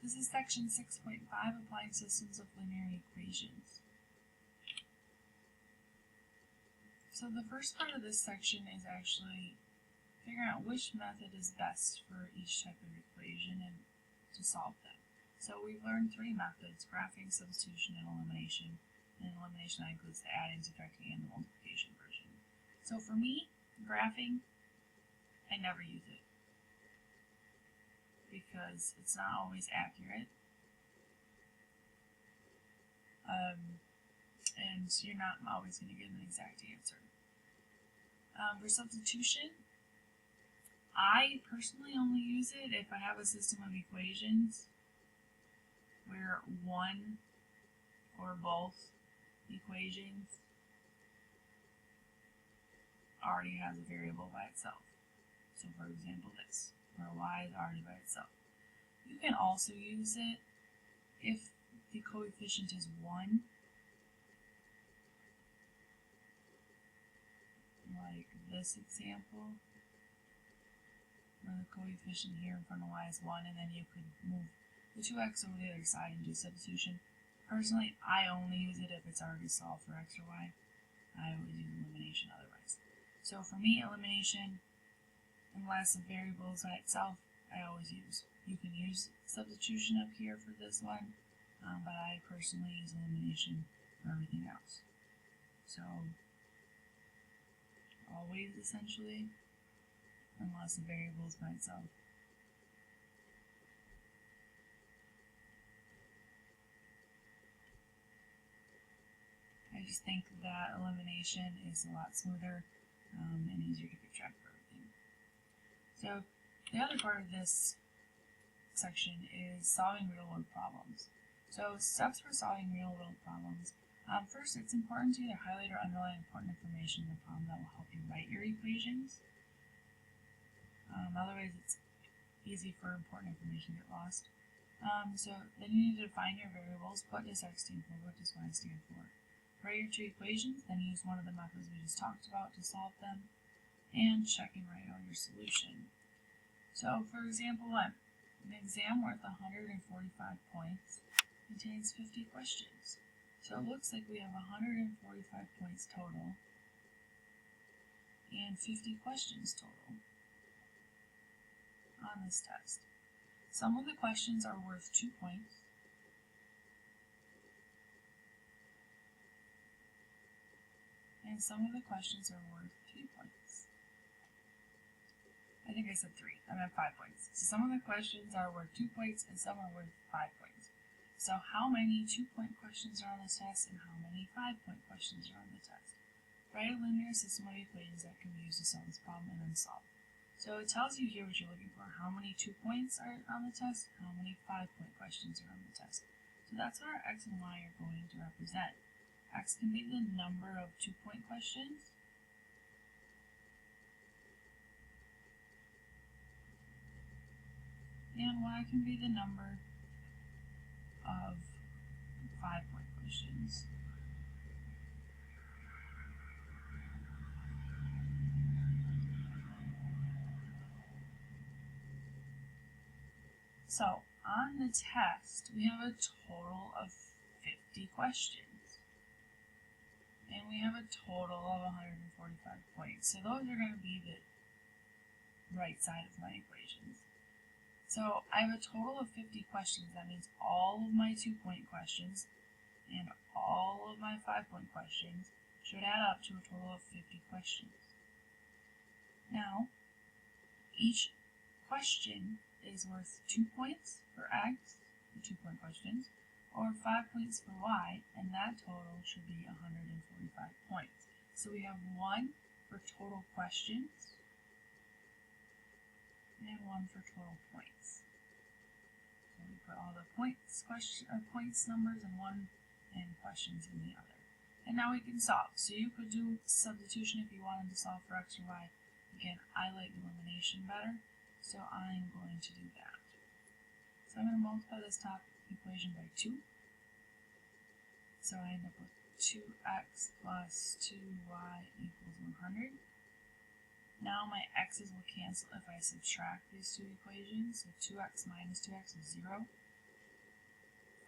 This is section 6.5, applying systems of linear equations. So the first part of this section is actually figuring out which method is best for each type of equation and to solve them. So we've learned three methods: graphing, substitution, and elimination. And elimination that includes the adding, subtracting, and the multiplication version. So for me, graphing, I never use it because it's not always accurate. And you're not always going to get an exact answer. For substitution, I personally only use it if I have a system of equations where one or both equations already has a variable by itself. So for example this, where y is already by itself. You can also use it if the coefficient is 1, like this example, where the coefficient here in front of y is 1, and then you could move the 2x over the other side and do substitution. Personally, I only use it if it's already solved for x or y. I always use elimination otherwise. So for me, elimination, unless a variable is by itself, I always use. You can use substitution up here for this one, but I personally use elimination for everything else. So always, essentially, unless a variable is by itself. I just think that elimination is a lot smoother and easier to keep track of everything. So the other part of this section is solving real-world problems. So steps for solving real-world problems. First, it's important to either highlight or underline important information in the problem that will help you write your equations. Otherwise, it's easy for important information to get lost. So then you need to define your variables. What does x stand for? What does y stand for? Write your two equations, then use one of the methods we just talked about to solve them, and check and write out your solution. So for example 1, an exam worth 145 points contains 50 questions. So it looks like we have 145 points total and 50 questions total on this test. Some of the questions are worth 2 points, and some of the questions are worth 3 points. I think I said 3. I meant 5 points. So some of the questions are worth 2 points and some are worth 5 points. So how many 2-point questions are on the test and how many 5-point questions are on the test? Write a linear system of equations that can be used to solve this problem and then solve. So it tells you here what you're looking for. How many 2 points are on the test? How many 5-point questions are on the test? So that's what our x and y are going to represent. X can be the number of 2-point questions, and y can be the number of 5-point questions. So on the test, we have a total of 50 questions. And we have a total of 145 points. So those are going to be the right side of my equations. So I have a total of 50 questions. That means all of my 2-point questions and all of my 5-point questions should add up to a total of 50 questions. Now, each question is worth 2 points for x, the 2-point questions, or 5 points for y, and that total should be 145 points. So we have 1 for total questions and 1 for total points. So we put all the points numbers in one and questions in the other. And now we can solve. So you could do substitution if you wanted to solve for x or y. Again, I like elimination better, so I'm going to do that. So I'm going to multiply this top equation by 2. So I end up with 2x plus 2y equals 100. Now my x's will cancel if I subtract these two equations. So 2x minus 2x is 0.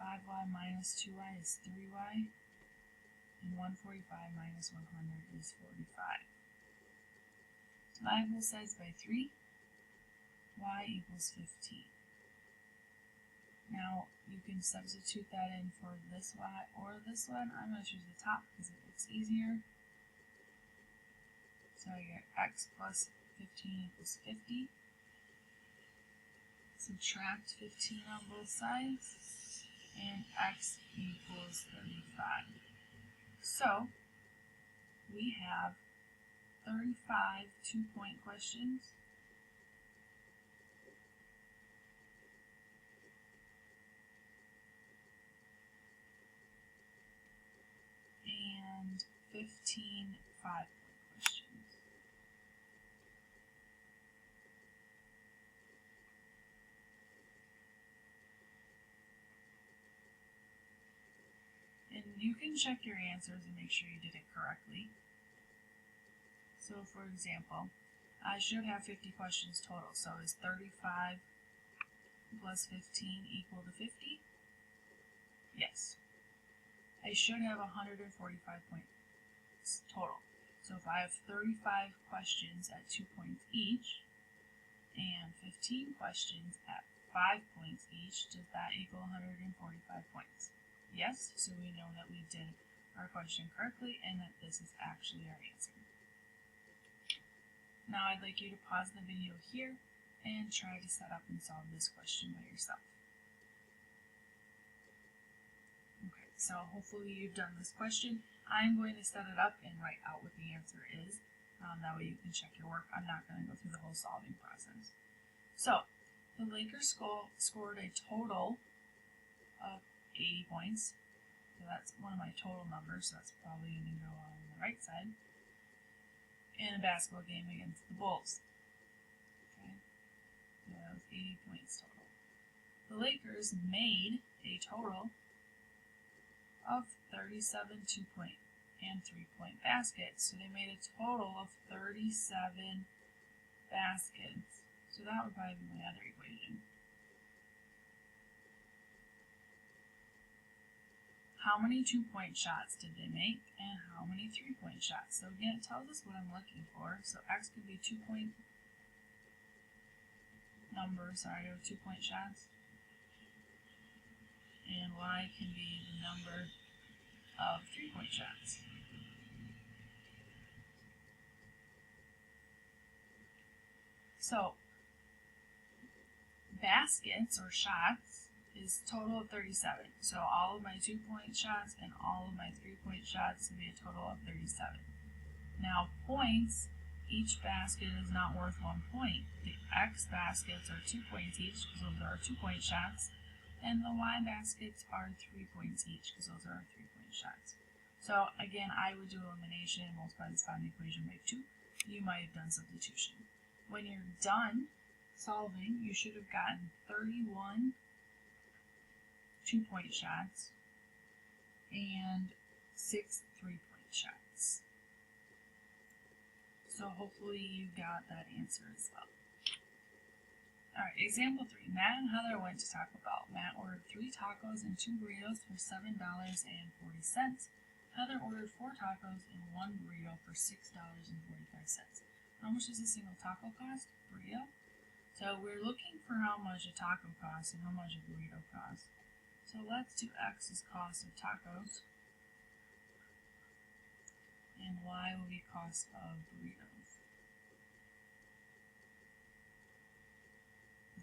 5y minus 2y is 3y, and 145 minus 100 is 45. Divide both sides by 3, y equals 15. Now, you can substitute that in for this y or this one. I'm going to choose the top because it looks easier. So I get x plus 15 equals 50. Subtract 15 on both sides, and x equals 35. So, we have 35 two-point questions and 15 five-point questions. And you can check your answers and make sure you did it correctly. So for example, I should have 50 questions total. So is 35 plus 15 equal to 50? Yes. I should have 145 points total. So if I have 35 questions at 2 points each and 15 questions at 5 points each, does that equal 145 points? Yes, so we know that we did our question correctly and that this is actually our answer. Now I'd like you to pause the video here and try to set up and solve this question by yourself. Okay, so hopefully you've done this question. I'm going to set it up and write out what the answer is. That way you can check your work. I'm not going to go through the whole solving process. So, the Lakers scored a total of 80 points. So that's one of my total numbers, so that's probably going to go on the right side. In a basketball game against the Bulls. Okay, so that was 80 points total. The Lakers made a total of 37 two-point and 3-point baskets. So they made a total of 37 baskets. So that would probably be my other equation. How many 2-point shots did they make, and how many 3-point shots? So again, it tells us what I'm looking for. So x could be 2-point numbers, sorry, of 2-point shots, and y can be the number of 3-point shots. So baskets or shots is total of 37. So all of my 2-point shots and all of my 3-point shots would be a total of 37. Now points, each basket is not worth 1 point. The X baskets are 2 points each because those are 2-point shots. And the Y baskets are 3 points each because those are 3-point shots. So again, I would do elimination and multiply this by the equation by 2. You might have done substitution. When you're done solving, you should have gotten 31 2-point shots and 6 3-point shots. So hopefully you got that answer as well. Alright, example 3. Matt and Heather went to Taco Bell. Matt ordered 3 tacos and 2 burritos for $7.40. Heather ordered 4 tacos and 1 burrito for $6.45. How much does a single taco cost? Burrito? So we're looking for how much a taco costs and how much a burrito costs. So let's do X's cost of tacos, and Y will be cost of burritos.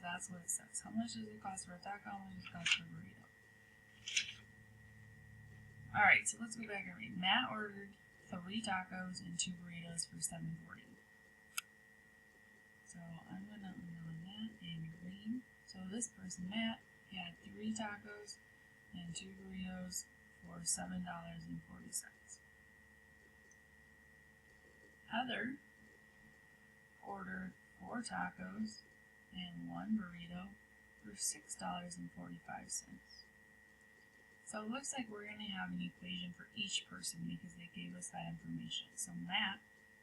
That's what it says. How much does it cost for a taco? How much does it cost for a burrito? Alright, so let's go back and read. Matt ordered 3 tacos and 2 burritos for $7.40. So I'm going to underline that in green. So this person, Matt, he had 3 tacos and 2 burritos for $7.40. Heather ordered 4 tacos and 1 burrito for $6.45. So it looks like we're going to have an equation for each person because they gave us that information. So Matt,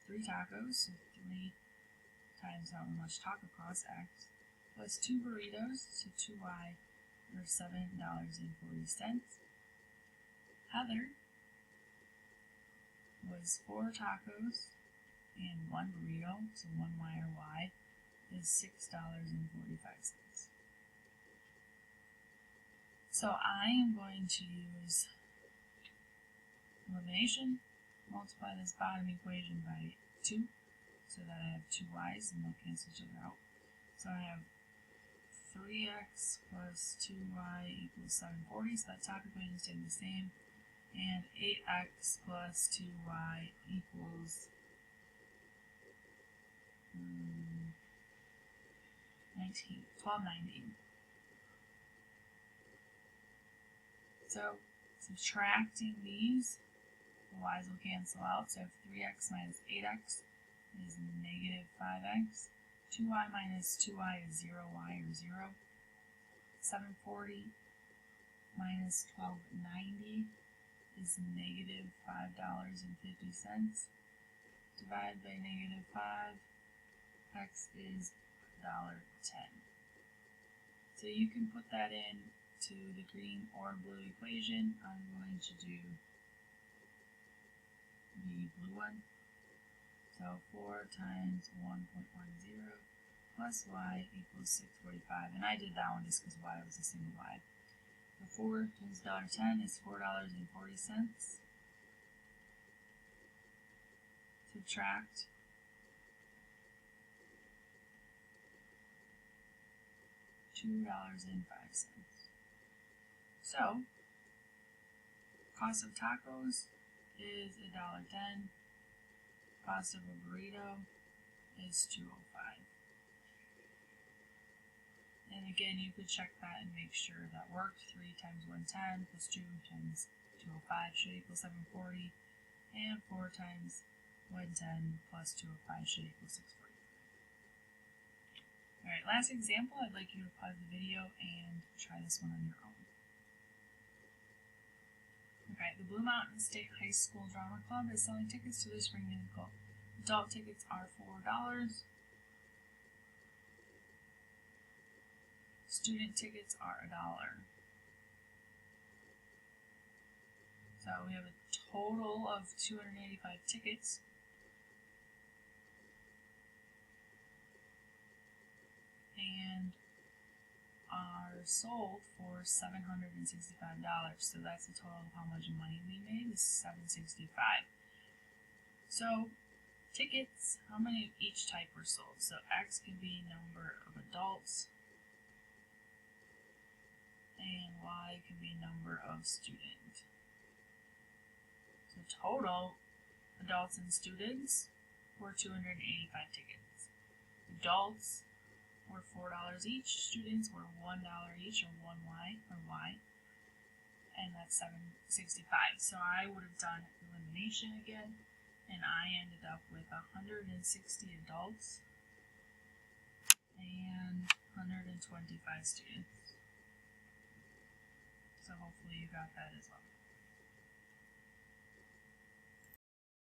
3 tacos, so 3 times how much taco costs, X, plus 2 burritos, so 2y or $7.40. Heather was 4 tacos and 1 burrito, so 1 Y or Y is $6.45. So I am going to use elimination, multiply this bottom equation by 2, so that I have 2 y's and they'll cancel each other out. So I have 3x plus 2y equals 740, so that top equation stayed the same. And 8x plus 2y equals 1290. So subtracting these, the y's will cancel out. So I have 3x minus 8x is negative 5x. 2y minus 2y is 0y or 0. 740 minus 1290 is negative $5.50. Divided by negative 5, x is $1.10. So you can put that in to the green or blue equation. I'm going to do the blue one. So 4 times 1.10 plus y equals 645. And I did that one just because y was a single y. So 4 times $1.10 is $4.40. Subtract $2.05. So cost of tacos is $1.10. Cost of a burrito is $2.05. And again, you could check that and make sure that worked. 3 times 110 plus 2 times 205 should equal 740. And 4 times 110 plus 205 should equal 640. Alright, last example, I'd like you to pause the video and try this one on your own. Okay, the Blue Mountain State High School Drama Club is selling tickets to the spring musical. Adult tickets are $4. Student tickets are $1. So we have a total of 285 tickets. And are sold for $765. So that's the total of how much money we made is $765. So tickets, how many of each type were sold? So X can be number of adults and Y can be number of students. So total adults and students were 285 tickets. Adults were $4 each, students were $1 each, or 1 Y or Y, and that's $765. So I would have done elimination again, and I ended up with 160 adults and 125 students. So hopefully you got that as well.